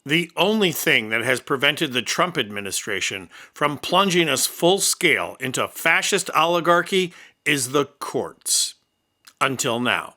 The only thing that has prevented the Trump administration from plunging us full scale into fascist oligarchy is the courts. Until now.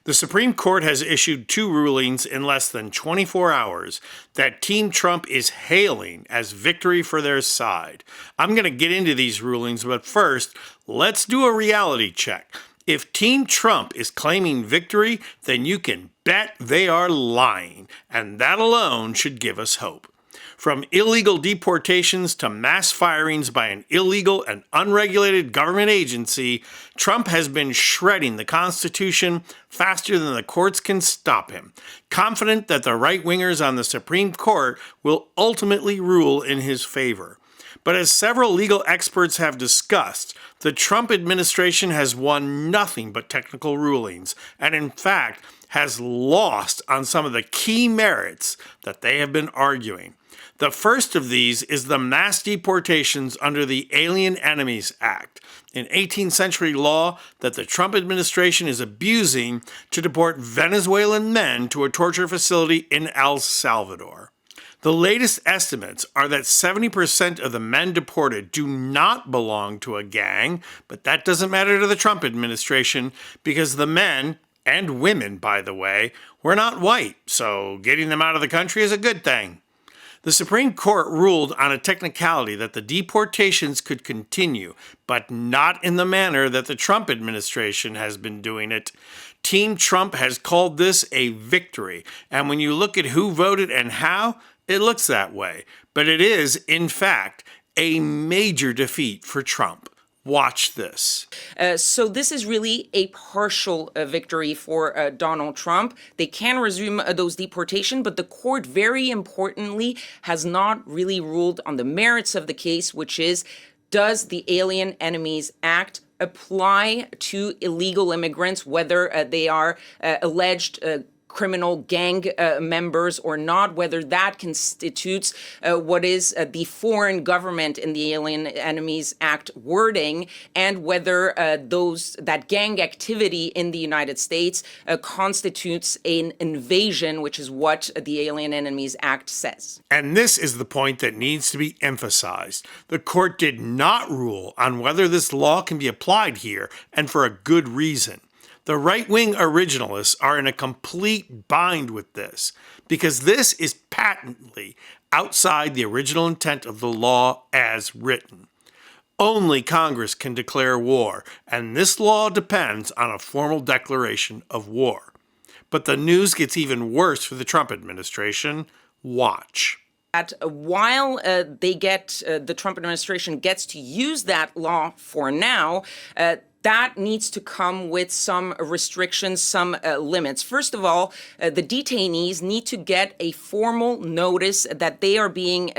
The Supreme Court has issued 2 rulings in less than 24 hours that Team Trump is hailing as victory for their side. I'm going to get into these rulings, but first, let's do a reality check. If Team Trump is claiming victory, then you can bet they are lying, and that alone should give us hope. From illegal deportations to mass firings by an illegal and unregulated government agency, Trump has been shredding the Constitution faster than the courts can stop him, confident that the right-wingers on the Supreme Court will ultimately rule in his favor. But as several legal experts have discussed, the Trump administration has won nothing but technical rulings, and in fact has lost on some of the key merits that they have been arguing. The first of these is the mass deportations under the Alien Enemies Act, an 18th century law that the Trump administration is abusing to deport Venezuelan men to a torture facility in El Salvador. The latest estimates are that 70% of the men deported do not belong to a gang, but that doesn't matter to the Trump administration because the men, and women by the way, were not white, so getting them out of the country is a good thing. The Supreme Court ruled on a technicality that the deportations could continue, but not in the manner that the Trump administration has been doing it. Team Trump has called this a victory, and when you look at who voted and how, it looks that way. But it is, in fact, a major defeat for Trump. Watch this. So this is really a partial victory for Donald Trump. They can resume those deportations, but the court, very importantly, has not really ruled on the merits of the case, which is, does the Alien Enemies Act apply to illegal immigrants, whether they are alleged criminal gang members or not, whether that constitutes what is the foreign government in the Alien Enemies Act wording, and whether that gang activity in the United States constitutes an invasion, which is what the Alien Enemies Act says. And this is the point that needs to be emphasized. The court did not rule on whether this law can be applied here, and for a good reason. The right-wing originalists are in a complete bind with this, because this is patently outside the original intent of the law as written. Only Congress can declare war, and this law depends on a formal declaration of war. But the news gets even worse for the Trump administration. Watch. That while the Trump administration gets to use that law for now, that needs to come with some restrictions, some limits. First of all, the detainees need to get a formal notice that they are being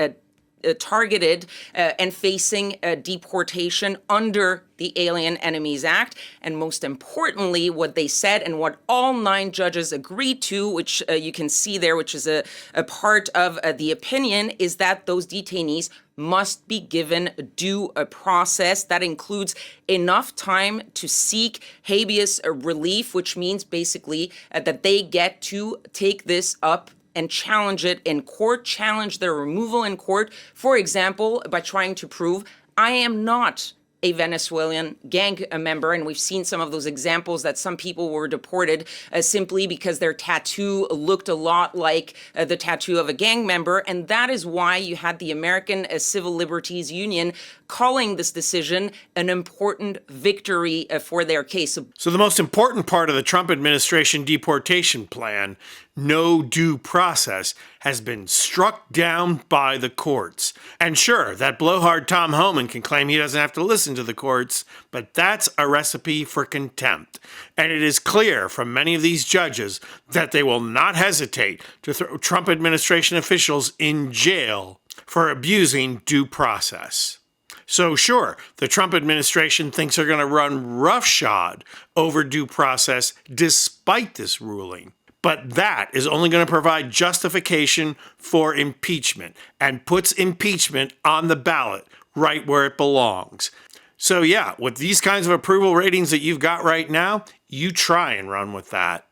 targeted and facing deportation under the Alien Enemies Act. And most importantly, what they said and what all 9 judges agreed to, which you can see there, which is a part of the opinion, is that those detainees must be given due process. That includes enough time to seek habeas relief, which means basically that they get to take this up and challenge it in court, challenge their removal in court, for example, by trying to prove, I am not a Venezuelan gang member, and we've seen some of those examples that some people were deported simply because their tattoo looked a lot like the tattoo of a gang member, and that is why you had the American Civil Liberties Union calling this decision an important victory for their case. So the most important part of the Trump administration deportation plan, no due process, has been struck down by the courts. And sure, that blowhard Tom Homan can claim he doesn't have to listen to the courts, but that's a recipe for contempt. And it is clear from many of these judges that they will not hesitate to throw Trump administration officials in jail for abusing due process. So sure, the Trump administration thinks they're going to run roughshod over due process despite this ruling. But that is only going to provide justification for impeachment and puts impeachment on the ballot right where it belongs. So yeah, with these kinds of approval ratings that you've got right now, you try and run with that.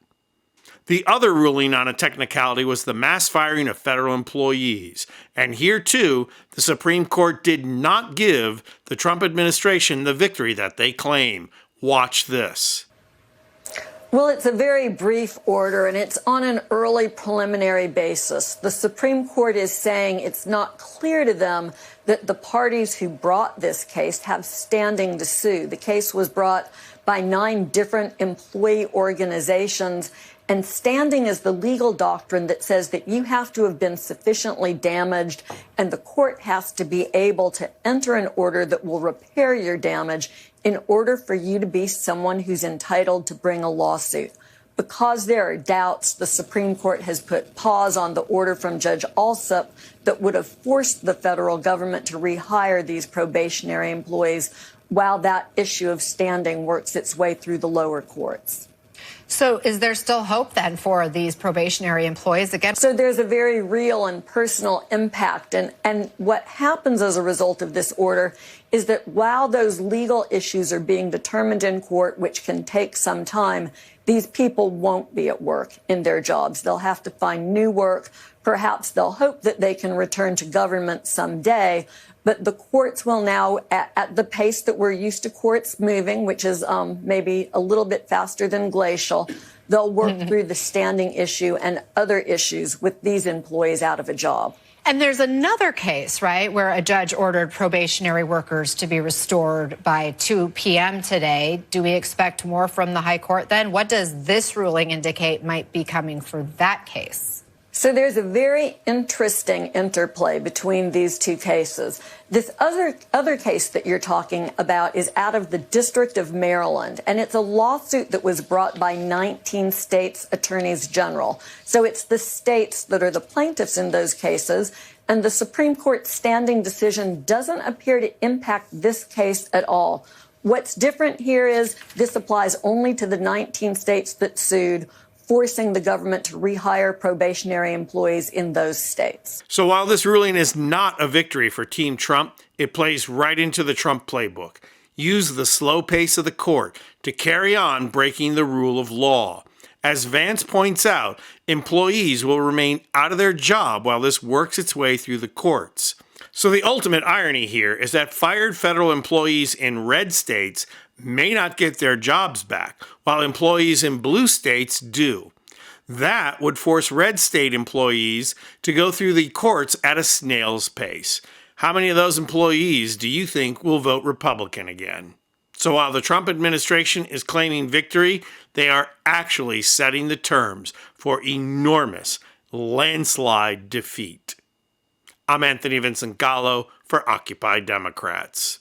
The other ruling on a technicality was the mass firing of federal employees. And here, too, the Supreme Court did not give the Trump administration the victory that they claim. Watch this. Well, it's a very brief order, and it's on an early preliminary basis. The Supreme Court is saying it's not clear to them that the parties who brought this case have standing to sue. The case was brought by 9 different employee organizations, and standing is the legal doctrine that says that you have to have been sufficiently damaged, and the court has to be able to enter an order that will repair your damage in order for you to be someone who's entitled to bring a lawsuit. Because there are doubts, the Supreme Court has put pause on the order from Judge Alsup that would have forced the federal government to rehire these probationary employees while that issue of standing works its way through the lower courts. So is there still hope then for these probationary employees again? So there's a very real and personal impact. And what happens as a result of this order is that while those legal issues are being determined in court, which can take some time, these people won't be at work in their jobs. They'll have to find new work. Perhaps they'll hope that they can return to government someday. But the courts will now, at the pace that we're used to courts moving, which is maybe a little bit faster than glacial, they'll work through the standing issue and other issues with these employees out of a job. And there's another case, right, where a judge ordered probationary workers to be restored by 2 p.m. today. Do we expect more from the high court then? What does this ruling indicate might be coming for that case? So there's a very interesting interplay between these two cases. This other case that you're talking about is out of the District of Maryland, and it's a lawsuit that was brought by 19 states' attorneys general. So it's the states that are the plaintiffs in those cases, and the Supreme Court standing decision doesn't appear to impact this case at all. What's different here is this applies only to the 19 states that sued, forcing the government to rehire probationary employees in those states. So while this ruling is not a victory for Team Trump, it plays right into the Trump playbook. Use the slow pace of the court to carry on breaking the rule of law. As Vance points out, employees will remain out of their job while this works its way through the courts. So the ultimate irony here is that fired federal employees in red states may not get their jobs back, while employees in blue states do. That would force red state employees to go through the courts at a snail's pace. How many of those employees do you think will vote Republican again? So while the Trump administration is claiming victory, they are actually setting the terms for enormous landslide defeat. I'm Anthony Vincent Gallo for Occupy Democrats.